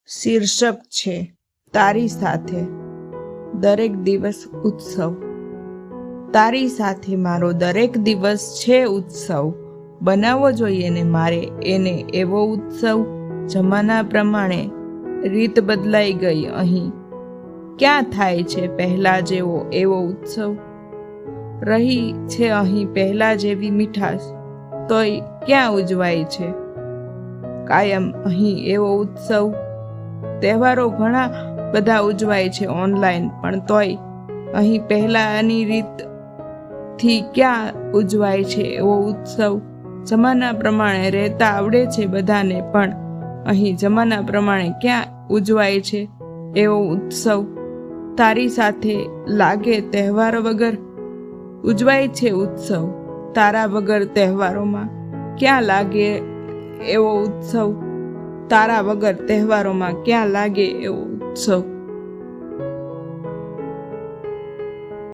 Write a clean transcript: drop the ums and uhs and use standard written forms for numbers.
શીર્ષક છે તારી સાથે દરેક દિવસ ઉત્સવ। તારી સાથે મારો દરેક દિવસ છે ઉત્સવ, બનાવવો જોઈએ ને મારે એને એવો ઉત્સવ। જમાના પ્રમાણે રીત બદલાઈ ગઈ, અહીં ક્યાં થાય છે પહેલા જેવો એવો ઉત્સવ। રહી છે અહીં પહેલા જેવી મીઠાશ, તોય ક્યાં ઉજવાય છે કાયમ અહીં એવો ઉત્સવ। તહેવારો ઘણા બધા ઉજવાય છે ઓનલાઈન, પણ તોય અહીં પહેલાંની રીતથી ક્યાં ઉજવાય છે એવો ઉત્સવ। જમાના પ્રમાણે રહેતા આવડે છે બધાને, પણ અહીં જમાના પ્રમાણે ક્યાં ઉજવાય છે એવો ઉત્સવ। તારી સાથે લાગે તહેવારો વગર ઉજવાય છે ઉત્સવ, તારા વગર તહેવારોમાં ક્યાં લાગે એવો ઉત્સવ। તારા વગર તહેવારોમાં ક્યાં લાગે એવો ઉત્સવ।